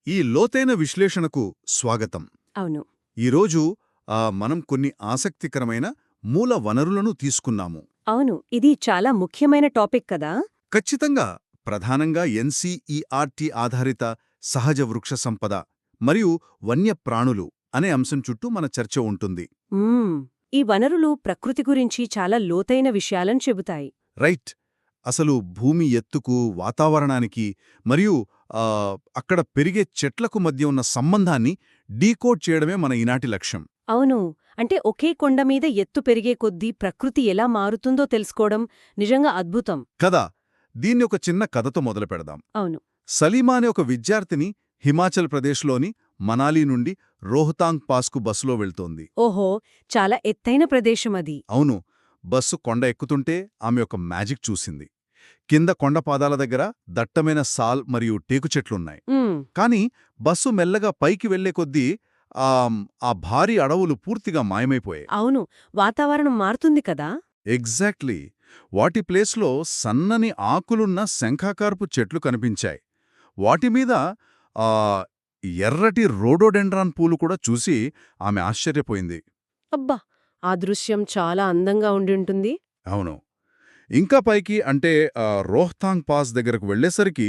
ఈ లోతైన విశ్లేషణకు స్వాగతం. అవును. ఈరోజు మనం కొన్ని ఆసక్తికరమైన మూల వనరులను తీసుకున్నాము. అవును. ఇది చాలా ముఖ్యమైన టాపిక్ కదా. ఖచ్చితంగా ప్రధానంగా ఎన్సీఈఆర్టీ ఆధారిత సహజ వృక్ష సంపద మరియు వన్యప్రాణులు అనే అంశం చుట్టూ మన చర్చ ఉంటుంది. ఈ వనరులు ప్రకృతి గురించి చాలా లోతైన విషయాలను చెబుతాయి. రైట్. అసలు భూమి ఎత్తుకు, వాతావరణానికి మరియు అక్కడ పెరిగే చెట్లకు మధ్య ఉన్న సంబంధాన్ని డీకోడ్ చేయడమే మన ఈనాటి లక్ష్యం. అవును. అంటే ఒకే కొండ మీద ఎత్తు పెరిగే కొద్దీ ప్రకృతి ఎలా మారుతుందో తెలుసుకోవడం నిజంగా అద్భుతం. కదా. దీన్ని ఒక చిన్న కథతో మొదలుపెడదాం. అవును. సలీమా అనే ఒక విద్యార్థిని హిమాచల్ ప్రదేశ్లోని మనాలి నుండి రోహతాంగ్ పాస్కు బస్సులో వెళ్తోంది. ఓహో, చాలా ఎత్తైన ప్రదేశం అది. అవును. బస్సు కొండ ఎక్కుతుంటే ఆమె ఒక మ్యాజిక్ చూసింది. కింద కొండపాదాల దగ్గర దట్టమైన సాల్ మరియు టేకు చెట్లున్నాయి. కాని బస్సు మెల్లగా పైకి వెళ్లే కొద్దీ ఆ భారీ అడవులు పూర్తిగా మాయమైపోయాయి. అవును, వాతావరణం మారుతుంది కదా. ఎగ్జాక్ట్లీ. వాటి ప్లేస్లో సన్నని ఆకులున్న శంఖాకారపు చెట్లు కనిపించాయి. వాటిమీద ఎర్రటి రోడోడెండ్రాన్ పూలు కూడా చూసి ఆమె ఆశ్చర్యపోయింది. అబ్బా, ఆ దృశ్యం చాలా అందంగా ఉండింటుంది. అవును. ఇంకా పైకి అంటే రోహ్తాంగ్ పాస్ దగ్గరకు వెళ్లేసరికి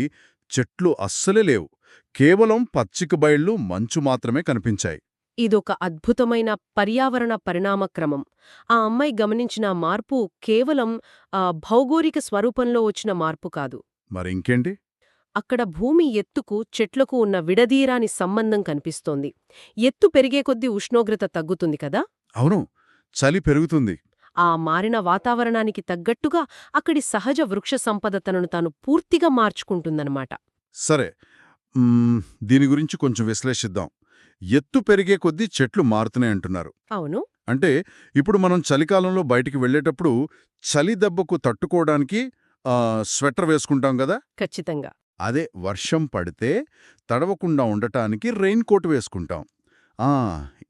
చెట్లు అస్సలే లేవు. కేవలం పచ్చిక బయళ్ళు, మంచు మాత్రమే కనిపించాయి. ఇదొక అద్భుతమైన పర్యావరణ పరిణామక్రమం. ఆ అమ్మాయి గమనించిన మార్పు కేవలం భౌగోళిక స్వరూపంలో వచ్చిన మార్పు కాదు. మరింకేంటి? అక్కడ భూమి ఎత్తుకు చెట్లకు ఉన్న విడదీరాని సంబంధం కనిపిస్తోంది. ఎత్తు పెరిగే కొద్దీ ఉష్ణోగ్రత తగ్గుతుంది కదా. అవును, చలి పెరుగుతుంది. ఆ మారిన వాతావరణానికి తగ్గట్టుగా అక్కడి సహజ వృక్ష సంపద తనను తాను పూర్తిగా మార్చుకుంటుందన్నమాట. సరే, దీని గురించి కొంచెం విశ్లేషిద్దాం. ఎత్తు పెరిగే కొద్దీ చెట్లు మారుతున్నాయంటున్నారు. అవును. అంటే ఇప్పుడు మనం చలికాలంలో బయటికి వెళ్లేటప్పుడు చలి దెబ్బకు తట్టుకోవడానికి స్వెటర్ వేసుకుంటాం కదా. ఖచ్చితంగా. అదే వర్షం పడితే తడవకుండా ఉండటానికి రెయిన్ కోట్ వేసుకుంటాం.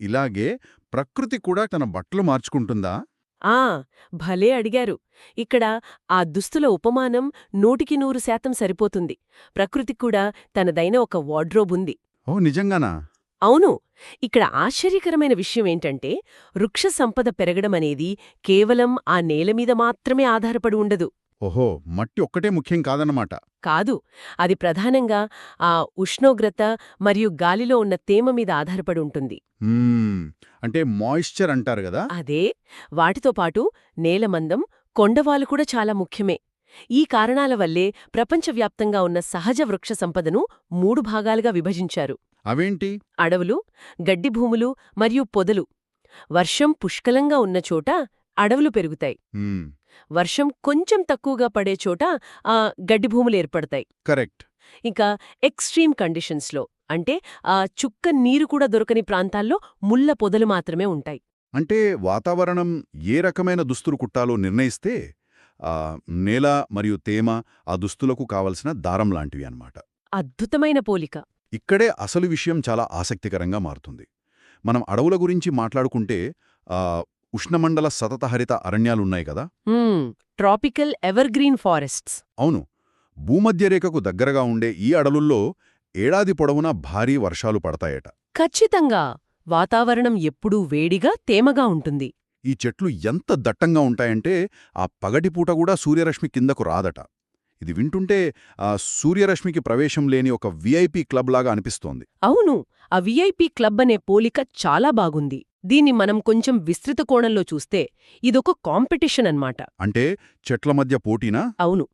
ఇలాగే ప్రకృతి కూడా తన బట్టలు మార్చుకుంటుందా? భలే అడిగారు. ఇక్కడ ఆ దుస్తుల ఉపమానం 100% సరిపోతుంది. ప్రకృతి కూడా తనదైన ఒక వార్డ్రోబ్ ఉంది. ఓ, నిజంగానా? అవును. ఇక్కడ ఆశ్చర్యకరమైన విషయమేంటంటే వృక్ష సంపద పెరగడమనేది కేవలం ఆ నేలమీద మాత్రమే ఆధారపడి ఉండదు. ఓహో, మట్టి ఒక్కటే ముఖ్యం కాదన్నమాట. కాదు, అది ప్రధానంగా ఆ ఉష్ణోగ్రత మరియు గాలిలో ఉన్న తేమ మీద ఆధారపడి ఉంటుంది. అంటే మాయిశ్చర్ అంటారు గదా. అదే. వాటితో పాటు నేలమందం, కొండవాలు కూడా చాలా ముఖ్యమే. ఈ కారణాల వల్లే ప్రపంచవ్యాప్తంగా ఉన్న సహజ వృక్ష సంపదను 3 భాగాలుగా విభజించారు. అవేంటి? అడవులు, గడ్డి భూములు మరియు పొదలు. వర్షం పుష్కలంగా ఉన్న చోట అడవులు పెరుగుతాయి. వర్షం కొంచెం తక్కువగా పడే చోట గడ్డి భూములు ఏర్పడతాయి. కరెక్ట్. ఇంకా ఎక్స్ట్రీమ్ కండిషన్స్లో అంటే చుక్క నీరు కూడా దొరకని ప్రాంతాల్లో ముళ్ళ పొదలు మాత్రమే ఉంటాయి. అంటే వాతావరణం ఏ రకమైన దుస్తులు కుట్టాలో నిర్ణయిస్తే నేల మరియు తేమ ఆ దుస్తులకు కావలసిన దారం లాంటివి అన్నమాట. అద్భుతమైన పోలిక. ఇక్కడే అసలు విషయం చాలా ఆసక్తికరంగా మారుతుంది. మనం అడవుల గురించి మాట్లాడుకుంటే ఉష్ణమండల సతతహరిత అరణ్యాలున్నాయి కదా. Tropical evergreen forests. అవును. భూమధ్యరేఖకు దగ్గరగా ఉండే ఈ అడవుల్లో ఏడాది పొడవునా భారీ వర్షాలు పడతాయట. ఖచ్చితంగా. వాతావరణం ఎప్పుడూ వేడిగా, తేమగా ఉంటుంది. ఈ చెట్లు ఎంత దట్టంగా ఉంటాయంటే ఆ పగటిపూట కూడా సూర్యరశ్మి కిందకు రాదట. ఇది వింటుంటే సూర్యరశ్మికి ప్రవేశం లేని ఒక విఐపి క్లబ్ లాగా అనిపిస్తోంది. అవును, ఆ విఐపి క్లబ్ అనే పోలిక చాలా బాగుంది. దీన్ని మనం కొంచెం విస్తృత కోణంలో చూస్తే ఇదొక కాంపిటీషన్ అన్నమాట. అంటే చెట్ల మధ్య పోటీనా? అవును.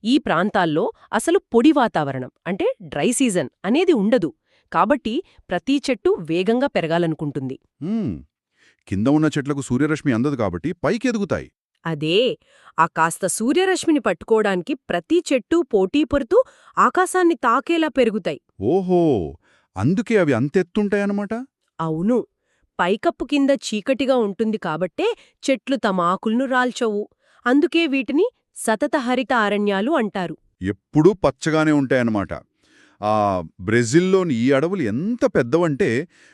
ఈ ప్రాంతాల్లో అసలు పొడి వాతావరణం అంటే డ్రై సీజన్ అనేది ఉండదు. కాబట్టి ప్రతి చెట్టు వేగంగా పెరగాలనుకుంటుంది. కింద ఉన్న చెట్లకు సూర్యరశ్మి అందదు కాబట్టి పైకి ఎదుగుతాయి. అదే, ఆ కాస్త సూర్యరశ్మిని పట్టుకోవడానికి ప్రతి చెట్టు పోటీ పడుతూ ఆకాశాన్ని తాకేలా పెరుగుతాయి. ఓహో, అందుకే అవి అంతెత్తుంటాయన్నమాట. అవును. పైకప్పు కింద చీకటిగా ఉంటుంది కాబట్టే చెట్లు తమ ఆకులను రాల్చవు. అందుకే వీటిని సతత హరిత అరణ్యాలు అంటారు. ఎప్పుడూ పచ్చగానే ఉంటాయన్నమాట. బ్రెజిల్లోని ఈ అడవులు ఎంత పెద్దవంటే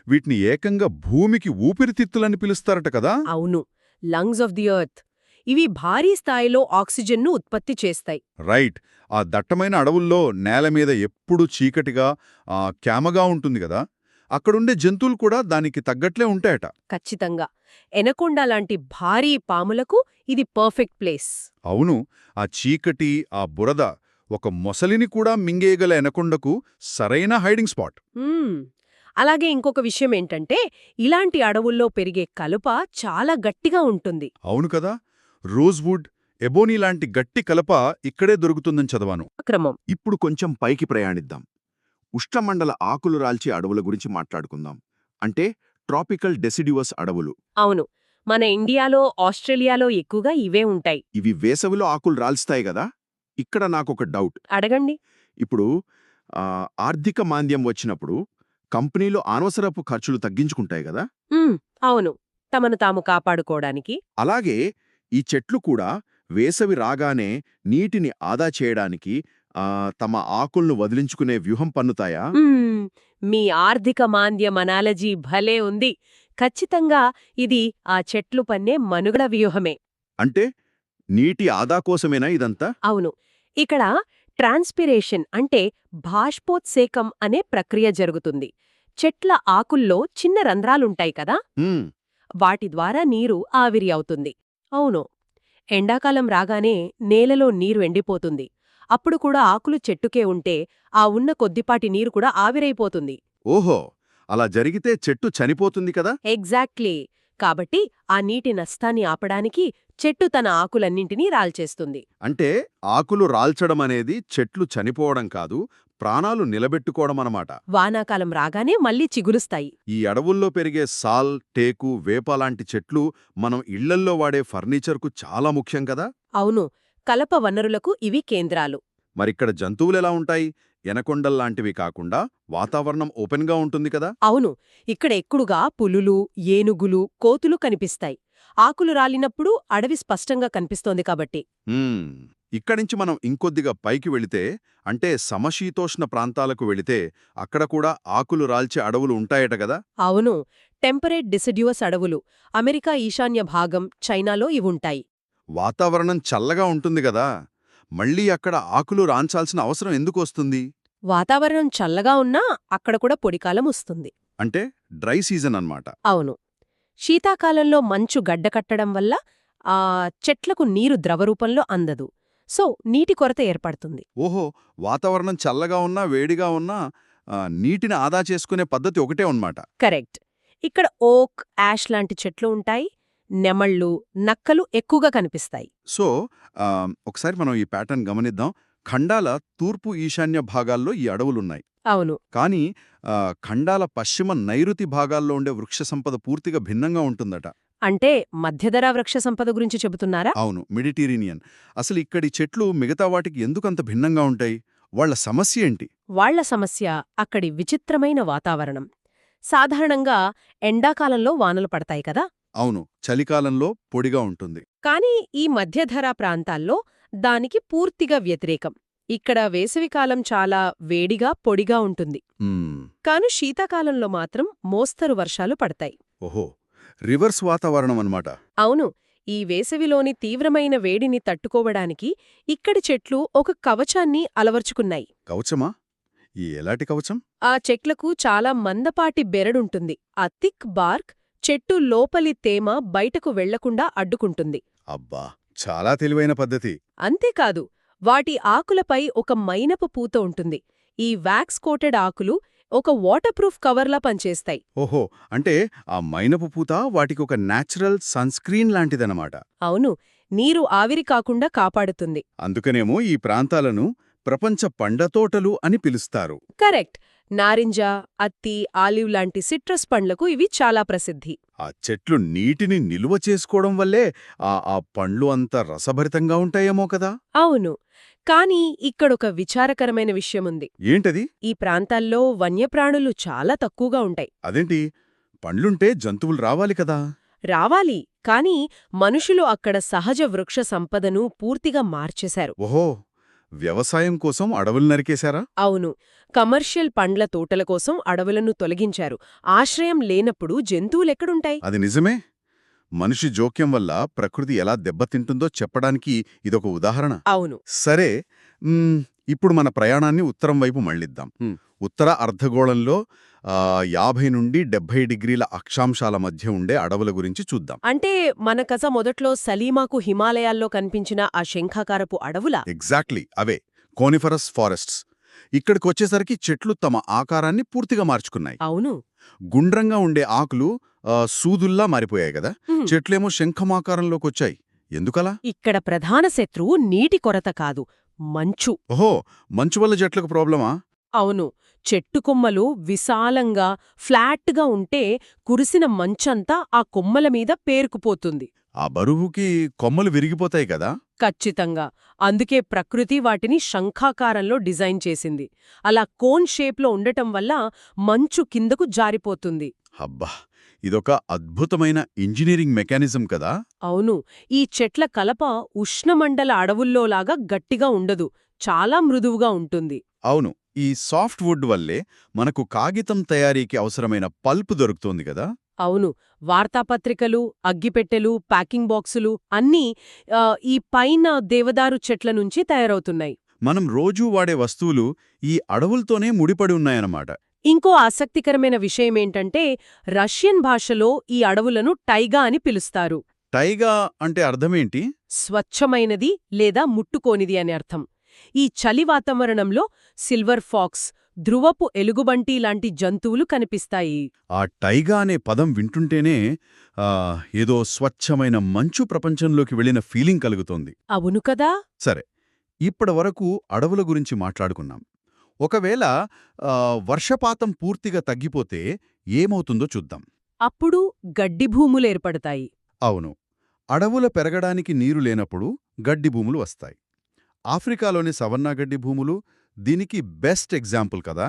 వీటిని ఏకంగా భూమికి ఊపిరితిత్తులని పిలుస్తారట కదా. అవును, లంగ్స్ ఆఫ్ ది ఎర్త్. ఇవి భారీ స్థాయిలో ఆక్సిజన్ను ఉత్పత్తి చేస్తాయి. రైట్. ఆ దట్టమైన అడవుల్లో నేల మీద ఎప్పుడూ చీకటిగా క్యామగా ఉంటుంది గదా! అక్కడుండే జంతువులు కూడా దానికి తగ్గట్లే ఉంటాయట. ఖచ్చితంగా. ఎనకొండ లాంటి భారీ పాములకు ఇది పర్ఫెక్ట్ ప్లేస్. అవును. ఆ చీకటి, ఆ బురద ఒక మొసలిని కూడా మింగేయగల ఎనకొండకు సరైన హైడింగ్ స్పాట్. అలాగే ఇంకొక విషయం ఏంటంటే, ఇలాంటి అడవుల్లో పెరిగే కలుప చాలా గట్టిగా ఉంటుంది. అవును కదా! రోజ్వుడ్, ఎబోనీ లాంటి గట్టి కలప ఇక్కడే దొరుకుతుందని చదవాను. క్రమం. ఇప్పుడు కొంచెం పైకి ప్రయాణిద్దాం. ఉష్ణమండల ఆకులు రాల్చే అడవుల గురించి మాట్లాడుకుందాం. అంటే ట్రాపికల్ డెసిడ్యువస్ అడవులు. అవును. మన ఇండియాలో, ఆస్ట్రేలియాలో ఎక్కువగా ఇవే ఉంటాయి. ఇవి వేసవిలో ఆకులు రాల్స్తాయి గదా. ఇక్కడ నాకొక డౌట్. అడగండి. ఇప్పుడు ఆర్థిక మాంద్యం వచ్చినప్పుడు కంపెనీలు అనవసరపు ఖర్చులు తగ్గించుకుంటాయి గదా. అవును. తమను తాము కాపాడుకోవడానికి. అలాగే ఈ చెట్లు కూడా వేసవి రాగానే నీటిని ఆదా చేయడానికి తమ ఆకులను వదిలించుకునే వ్యూహం పన్నుతాయా? మీ ఆర్థిక మాంద్యం అనాలజీ భలే ఉంది. ఖచ్చితంగా ఇది ఆ చెట్లు పన్నే మనుగడ వ్యూహమే. అంటే నీటి ఆదా కోసమేనా ఇదంతా? అవును. ఇక్కడ ట్రాన్స్పిరేషన్ అంటే బాష్పోత్సేకం అనే ప్రక్రియ జరుగుతుంది. చెట్ల ఆకుల్లో చిన్న రంధ్రాలుంటాయి కదా, హ్మ్. వాటి ద్వారా నీరు ఆవిరి అవుతుంది. అవును. ఎండాకాలం రాగానే నేలలో నీరు ఎండిపోతుంది. అప్పుడు కూడా ఆకులు చెట్టుకే ఉంటే ఆ ఉన్న కొద్దిపాటి నీరు కూడా ఆవిరైపోతుంది. ఓహో, అలా జరిగితే చెట్టు చనిపోతుంది కదా. ఎగ్జాక్ట్లీ. కాబట్టి ఆ నీటి నష్టాన్ని ఆపడానికి చెట్టు తన ఆకులన్నింటినీ రాల్చేస్తుంది. అంటే ఆకులు రాల్చడం అనేది చెట్లు చనిపోవడం కాదు, ప్రాణాలు నిలబెట్టుకోవడం అన్నమాట. వానాకాలం రాగానే మళ్ళీ చిగురుస్తాయి. ఈ అడవుల్లో పెరిగే సాల్, టేకు, వేప లాంటి చెట్లు మనం ఇళ్లల్లో వాడే ఫర్నిచర్కు చాలా ముఖ్యం కదా. అవును. కలప వనరులకు ఇవి కేంద్రాలు. మరిక్కడ జంతువులెలా ఉంటాయి? ఎనకొండల్లాంటివి కాకుండా వాతావరణం ఓపెన్గా ఉంటుంది కదా. అవును. ఇక్కడ ఎక్కుడుగా పులులు, ఏనుగులు, కోతులు కనిపిస్తాయి. ఆకులు రాలినప్పుడు అడవి స్పష్టంగా కనిపిస్తోంది కాబట్టి. ఇక్కడించి మనం ఇంకొద్దిగా పైకి వెళితే, అంటే సమశీతోష్ణ ప్రాంతాలకు వెళితే అక్కడ కూడా ఆకులు రాల్చే అడవులు ఉంటాయట గదా. అవును. టెంపరేట్ డిసిడ్యువస్ అడవులు అమెరికా ఈశాన్య భాగం, చైనాలో ఇవుంటాయి. వాతావరణం చల్లగా ఉంటుంది గదా, మళ్ళీ అక్కడ ఆకులు రాంచాల్సిన అవసరం ఎందుకు వస్తుంది? వాతావరణం చల్లగా ఉన్నా అక్కడ కూడా పొడికాలం వస్తుంది. అంటే డ్రై సీజన్ అన్నమాట. అవును. శీతాకాలంలో మంచు గడ్డకట్టడం వల్ల ఆ చెట్లకు నీరు ద్రవరూపంలో అందదు. సో నీటి కొరత ఏర్పడుతుంది. ఓహో, వాతావరణం చల్లగా ఉన్నా వేడిగా ఉన్నా నీటిని ఆదా చేసుకునే పద్ధతి ఒకటే అన్నమాట. కరెక్ట్. ఇక్కడ ఓక్, యాష్ లాంటి చెట్లు ఉంటాయి. నెమళ్ళు, నక్కలు ఎక్కువగా కనిపిస్తాయి. సో ఒకసారి మనం ఈ ప్యాటర్న్ గమనిద్దాం. ఖండాల తూర్పు ఈశాన్య భాగాల్లో ఈ అడవులున్నాయి. అవును. కానీ ఖండాల పశ్చిమ నైరుతి భాగాల్లో ఉండే వృక్ష సంపద పూర్తిగా భిన్నంగా ఉంటుందట. అంటే మధ్యధరా వృక్ష సంపద గురించి చెబుతున్నారా? అవును, మెడిటేరియనియన్. అసలు ఇక్కడి చెట్లు మిగతా వాటికి ఎందుకంత భిన్నంగా ఉంటాయి? వాళ్ల సమస్య ఏంటి? వాళ్ల సమస్య అక్కడి విచిత్రమైన వాతావరణం. సాధారణంగా ఎండాకాలంలో వానలు పడతాయి కదా. అవును, చలికాలంలో పొడిగా ఉంటుంది. కానీ ఈ మధ్యధరా ప్రాంతాల్లో దానికి పూర్తిగా వ్యతిరేకం. ఇక్కడ వేసవికాలం చాలా వేడిగా, పొడిగా ఉంటుంది. కాని శీతాకాలంలో మాత్రం మోస్తరు వర్షాలు పడతాయి. ఓహో, రివర్స్ వాతావరణం అన్నమాట. అవును. ఈ వేసవిలోని తీవ్రమైన వేడిని తట్టుకోవడానికి ఇక్కడి చెట్లు ఒక కవచాన్ని అలవర్చుకున్నాయి. కవచమా? ఈ ఎలాంటి కవచం? ఆ చెట్లకు చాలా మందపాటి బెరడుంటుంది. ఆ థిక్ బార్క్ చెట్టు లోపలి తేమ బయటకు వెళ్లకుండా అడ్డుకుంటుంది. అబ్బా, చాలా తెలివైన పద్ధతి. అంతేకాదు, వాటి ఆకులపై ఒక మైనపు పూత ఉంటుంది. ఈ వ్యాక్స్ కోటెడ్ ఆకులు ఒక వాటర్ ప్రూఫ్ కవర్లా పనిచేస్తాయి. ఓహో, అంటే ఆ మైనపు పూత వాటికి ఒక న్యాచురల్ సన్స్క్రీన్ లాంటిదన్నమాట. అవును. నీరు ఆవిరి కాకుండా కాపాడుతుంది. అందుకనేమో ఈ ప్రాంతాలను ప్రపంచ పండ్లతోటలు అని పిలుస్తారు. కరెక్ట్. నారింజ, అత్తి, ఆలివ్ లాంటి సిట్రస్ పండ్లకు ఇవి చాలా ప్రసిద్ధి. ఆ చెట్లు నీటిని నిలువ చేసుకోవడం వల్లే ఆ పండ్లు అంత రసభరితంగా ఉంటాయేమో కదా. అవును. కానీ ఇక్కడొక విచారకరమైన విషయముంది. ఏంటది? ఈ ప్రాంతాల్లో వన్యప్రాణులు చాలా తక్కువగా ఉంటాయి. అదేంటి? పండ్లుంటే జంతువులు రావాలి కదా. రావాలి. కానీ మనుషులు అక్కడ సహజ వృక్ష సంపదను పూర్తిగా మార్చేశారు. ఓహో, వ్యవసాయం కోసం అడవులు నరికేశారా? అవును. కమర్షియల్ పండ్ల తోటల కోసం అడవులను తొలగించారు. ఆశ్రయం లేనప్పుడు జంతువులెక్కడుంటాయి? అది నిజమే. మనిషి జోక్యం వల్ల ప్రకృతి ఎలా దెబ్బతింటుందో చెప్పడానికి ఇదొక ఉదాహరణ. అవును. సరే, ఇప్పుడు మన ప్రయాణాన్ని ఉత్తరం వైపు మళ్ళిద్దాం. ఉత్తర అర్ధగోళంలో 50 నుండి 70 డిగ్రీల అక్షాంశాల మధ్య ఉండే అడవుల గురించి చూద్దాం. అంటే మన కథ మొదట్లో సలీమాకు హిమాలయాల్లో కనిపించిన ఆ శంఖాకారపు అడవులా? ఎగ్జాక్ట్లీ అవే కోనిఫరస్ ఫారెస్ట్స్. ఇక్కడికొచ్చేసరికి చెట్లు తమ ఆకారాన్ని పూర్తిగా మార్చుకున్నాయి. అవును. గుండ్రంగా ఉండే ఆకులు సూదుల్లా మారిపోయాయి కదా, చెట్లేమో శంఖమాకారంలోకొచ్చాయి. ఎందుకలా? ఇక్కడ ప్రధాన శత్రువు నీటి కొరత కాదు, మంచు. ఓహో, మంచు వల్ల చెట్లకు ప్రాబ్లమా? అవును. చెట్టు కొమ్మలు విశాలంగా, ఫ్లాట్గా ఉంటే కురిసిన మంచంతా ఆ కొమ్మల మీద పేరుకుపోతుంది. ఆ బరువుకి కొమ్మలు విరిగిపోతాయి కదా. ఖచ్చితంగా. అందుకే ప్రకృతి వాటిని శంఖాకారంలో డిజైన్ చేసింది. అలా కోన్ షేప్లో ఉండటం వల్ల మంచు కిందకు జారిపోతుంది. అబ్బా, ఇదొక అద్భుతమైన ఇంజనీరింగ్ మెకానిజం కదా. అవును. ఈ చెట్ల కలప ఉష్ణమండల అడవుల్లోలాగా గట్టిగా ఉండదు, చాలా మృదువుగా ఉంటుంది. అవును, ఈ సాఫ్ట్ వుడ్ వల్లే మనకు కాగితం తయారీకి అవసరమైన పల్ప్ దొరుకుతోంది కదా. అవును. వార్తాపత్రికలు, అగ్గిపెట్టెలు, ప్యాకింగ్ బాక్సులు అన్నీ ఈ పైన దేవదారు చెట్ల నుంచి తయారవుతున్నాయి. మనం రోజూ వాడే వస్తువులు ఈ అడవులతోనే ముడిపడి ఉన్నాయన్నమాట. ఇంకో ఆసక్తికరమైన విషయమేంటంటే రష్యన్ భాషలో ఈ అడవులను టైగా అని పిలుస్తారు. టైగా అంటే అర్థమేంటి? స్వచ్ఛమైనది లేదా ముట్టుకోనిది అని అర్థం. ఈ చలి వాతావరణంలో సిల్వర్ ఫాక్స్, ధ్రువపు ఎలుగుబంటి లాంటి జంతువులు కనిపిస్తాయి. ఆ టైగా అనే పదం వింటుంటేనే ఏదో స్వచ్ఛమైన మంచు ప్రపంచంలోకి వెళ్ళిన ఫీలింగ్ కలుగుతోంది. అవును కదా. సరే, ఇప్పటివరకు అడవుల గురించి మాట్లాడుకున్నాం. ఒకవేళ వర్షపాతం పూర్తిగా తగ్గిపోతే ఏమవుతుందో చూద్దాం. అప్పుడు గడ్డి భూములేర్పడతాయి. అవును, అడవుల పెరగడానికి నీరు లేనప్పుడు గడ్డి భూములు వస్తాయి. ఆఫ్రికాలోని సవన్నా గడ్డి భూములు దీనికి బెస్ట్ ఎగ్జాంపుల్ కదా.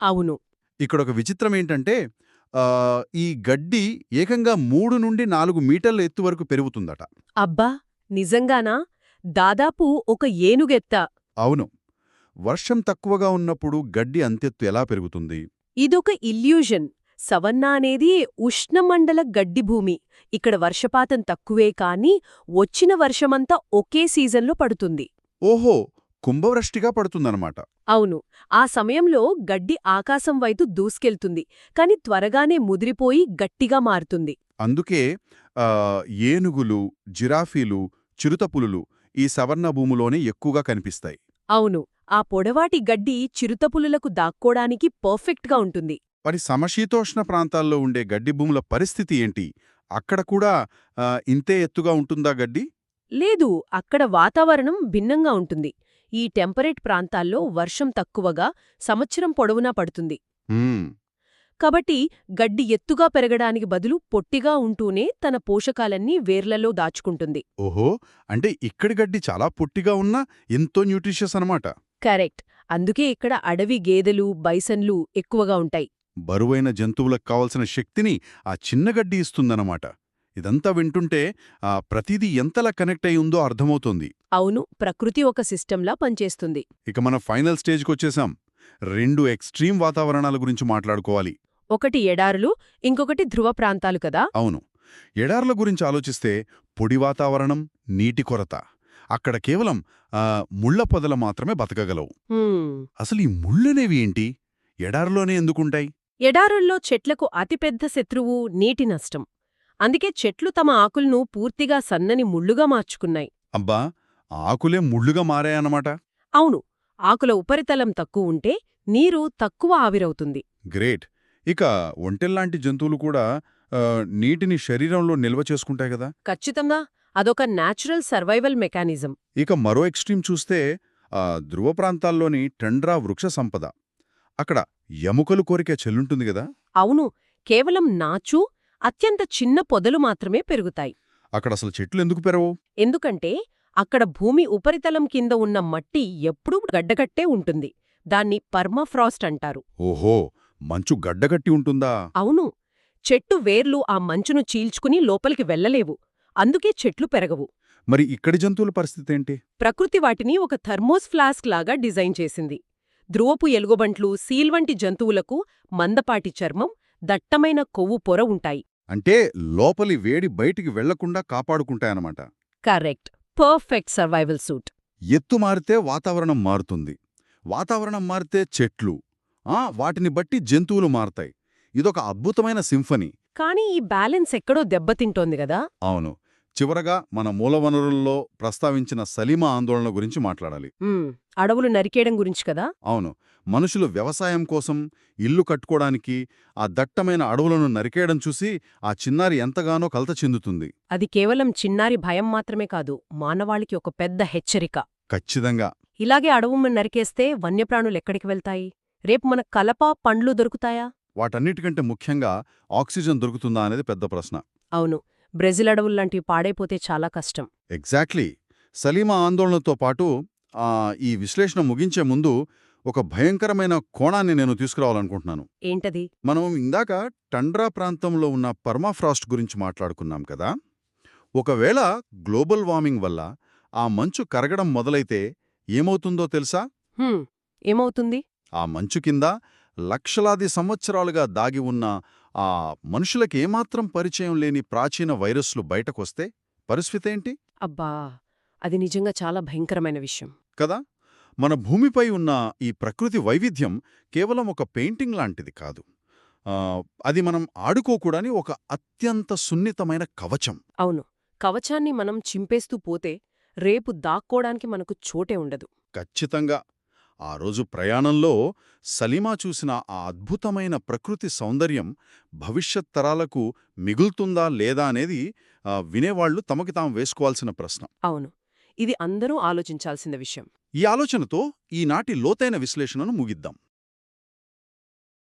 అవును. ఇక్కడొక విచిత్రమేంటంటే ఈ గడ్డి ఏకంగా 3 నుండి 4 మీటర్ల ఎత్తు వరకు పెరుగుతుందట. అబ్బా, నిజంగానా? దాదాపు ఒక ఏనుగెత్త. అవును. వర్షం తక్కువగా ఉన్నప్పుడు గడ్డి అంతెత్తు ఎలా పెరుగుతుంది? ఇదొక ఇల్యూజన్. సవన్నా అనేది ఉష్ణమండల గడ్డి భూమి. ఇక్కడ వర్షపాతం తక్కువే కానీ వచ్చిన వర్షమంతా ఒకే సీజన్లో పడుతుంది. ఓహో, కుంభవృష్టిగా పడుతుందన్నమాట. అవును. ఆ సమయంలో గడ్డి ఆకాశం వైపు దూసుకెళ్తుంది, కాని త్వరగానే ముదిరిపోయి గట్టిగా మారుతుంది. అందుకే ఏనుగులు, జిరాఫీలు, చిరుతపులులు ఈ సవర్ణ భూములోనే ఎక్కువగా కనిపిస్తాయి. అవును. ఆ పొడవాటి గడ్డి చిరుతపులులకు దాక్కోడానికి పర్ఫెక్ట్గా ఉంటుంది. మరి సమశీతోష్ణ ప్రాంతాల్లో ఉండే గడ్డి భూముల పరిస్థితి ఏంటి? అక్కడ కూడా ఇంతే ఎత్తుగా ఉంటుందా గడ్డి? లేదు, అక్కడ వాతావరణం భిన్నంగా ఉంటుంది. ఈ టెంపరేట్ ప్రాంతాల్లో వర్షం తక్కువగా, సంవత్సరం పొడవునా పడుతుంది. కాబట్టి గడ్డి ఎత్తుగా పెరగడానికి బదులు పొట్టిగా ఉంటూనే తన పోషకాలన్నీ వేర్లలో దాచుకుంటుంది. ఓహో, అంటే ఇక్కడి గడ్డి చాలా పొట్టిగా ఉన్నా ఎంతో న్యూట్రిషియస్ అనమాట. కరెక్ట్. అందుకే ఇక్కడ అడవి గేదెలు, బైసన్లు ఎక్కువగా ఉంటాయి. బరువైన జంతువులకు కావలసిన శక్తిని ఆ చిన్న గడ్డి ఇస్తుందన్నమాట. ఇదంతా వింటుంటే ప్రతిదీ ఎంతలా కనెక్ట్ అయి ఉందో అర్థమవుతోంది. అవును, ప్రకృతి ఒక సిస్టంలా పనిచేస్తుంది. ఇక మన ఫైనల్ స్టేజ్కొచ్చేసాం. 2 ఎక్స్ట్రీమ్ వాతావరణాల గురించి మాట్లాడుకోవాలి. ఒకటి ఎడారులు, ఇంకొకటి ధ్రువ ప్రాంతాలు కదా. అవును. ఎడార్ల గురించి ఆలోచిస్తే పొడి వాతావరణం, నీటి కొరత. అక్కడ కేవలం ముళ్ల పొదల మాత్రమే బతకగలవు. అసలు ఈ ముళ్ళనేవి ఏంటి? ఎడారిలోనే ఎందుకుంటాయి? ఎడారుల్లో చెట్లకు అతిపెద్ద శత్రువు నీటి నష్టం. అందుకే చెట్లు తమ ఆకులను పూర్తిగా సన్నని ముళ్ళుగా మార్చుకున్నాయి. అబ్బా, ఆకులే ముళ్ళుగా మారాయన్నమాట. అవును. ఆకుల ఉపరితలం తక్కువ ఉంటే నీరు తక్కువ ఆవిరవుతుంది. గ్రేట్. ఇక ఒంటెల్లాంటి జంతువులు కూడా నీటిని శరీరంలో నిల్వ చేసుకుంటాయి కదా. ఖచ్చితంగా. అదొక న్యాచురల్ సర్వైవల్ మెకానిజం. ఇక మరో ఎక్స్ట్రీమ్ చూస్తే ధ్రువ ప్రాంతాల్లోని టండ్రా వృక్ష సంపద. అక్కడ ఎముకలు కోరికే చెల్లుంటుంది గదా. అవును. కేవలం నాచు, అత్యంత చిన్న పొదలు మాత్రమే పెరుగుతాయి. అక్కడసలు చెట్లు ఎందుకు పెరవు? ఎందుకంటే అక్కడ భూమి ఉపరితలం కింద ఉన్న మట్టి ఎప్పుడూ గడ్డగట్టే ఉంటుంది. దాన్ని పర్మాఫ్రాస్ట్ అంటారు. ఓహో, మంచు గడ్డగట్టి ఉంటుందా? అవును. చెట్టు వేర్లు ఆ మంచును చీల్చుకుని లోపలికి వెళ్లలేవు. అందుకే చెట్లు పెరగవు. మరి ఇక్కడి జంతువుల పరిస్థితేంటి? ప్రకృతి వాటిని ఒక థర్మోస్ ఫ్లాస్క్ లాగా డిజైన్ చేసింది. ధ్రువపు ఎలుగుబంట్లు, సీల్ వంటి జంతువులకు మందపాటి చర్మం, దట్టమైన కొవ్వు పొర ఉంటాయి. అంటే లోపలి వేడి బయటికి వెళ్లకుండా కాపాడుకుంటాయన్నమాట. కరెక్ట్. Perfect survival suit. ఎత్తు మారితే వాతావరణం మారుతుంది. వాతావరణం మారితే చెట్లు, వాటిని బట్టి జంతువులు మారతాయి. ఇదొక అద్భుతమైన సింఫనీ. కానీ ఈ బ్యాలెన్స్ ఎక్కడో దెబ్బతింటోంది గదా? అవును. చివరగా మన మూలవనరుల్లో ప్రస్తావించిన సలీమా ఆందోళన గురించి మాట్లాడాలి. అడవులు నరికేయడం గురించి కదా? అవును. మనుషులు వ్యవసాయం కోసం, ఇల్లు కట్టుకోడానికి ఆ దట్టమైన అడవులను నరికేయడం చూసి ఆ చిన్నారి ఎంతగానో కలత చెందుతుంది. అది కేవలం చిన్నారి భయం మాత్రమే కాదు, మానవాళికి ఒక పెద్ద హెచ్చరిక. ఖచ్చితంగా. ఇలాగే అడవులను నరికేస్తే వన్యప్రాణులెక్కడికి వెళ్తాయి? రేపు మన కలప, పండ్లు దొరుకుతాయా? వాటన్నిటికంటే ముఖ్యంగా ఆక్సిజన్ దొరుకుతుందా అనేది పెద్ద ప్రశ్న. అవును. బ్రెజిల్ అడవుల్లాంటివి పాడైపోతే చాలా కష్టం. ఎగ్జాక్ట్లీ. సలీమా ఆందోళనతో పాటు ఈ విశ్లేషణ ముగించే ముందు ఒక భయంకరమైన కోణాన్ని నేను తీసుకురావాలనుకుంటున్నాను. ఏంటది? మనం ఇందాక టండ్రా ప్రాంతంలో ఉన్న పర్మాఫ్రాస్ట్ గురించి మాట్లాడుకున్నాం కదా. ఒకవేళ గ్లోబల్ వార్మింగ్ వల్ల ఆ మంచు కరగడం మొదలైతే ఏమవుతుందో తెలుసా? ఏమవుతుంది? ఆ మంచు కింద లక్షలాది సంవత్సరాలుగా దాగి ఉన్న ఆ మనుషులకేమాత్రం పరిచయం లేని ప్రాచీన వైరస్లు బయటకొస్తే పరిస్థితేంటి? అబ్బా, అది నిజంగా చాలా భయంకరమైన విషయం కదా. మన భూమిపై ఉన్న ఈ ప్రకృతి వైవిధ్యం కేవలం ఒక పెయింటింగ్ లాంటిది కాదు. అది మనం ఆడుకోకూడని ఒక అత్యంత సున్నితమైన కవచం. అవును. కవచాన్ని మనం చింపేస్తూ పోతే రేపు దాక్కోడానికి మనకు చోటే ఉండదు. ఖచ్చితంగా. ఆ రోజు ప్రయాణంలో సలీమా చూసిన ఆ అద్భుతమైన ప్రకృతి సౌందర్యం భవిష్యత్ తరాలకు మిగులుతుందా లేదా అనేది వినేవాళ్లు తమకి తాము వేసుకోవాల్సిన ప్రశ్న. అవును. ఇది అందరూ ఆలోచించాల్సిన విషయం. ఈ ఆలోచనతో ఈనాటి లోతైన విశ్లేషణను ముగిద్దాం.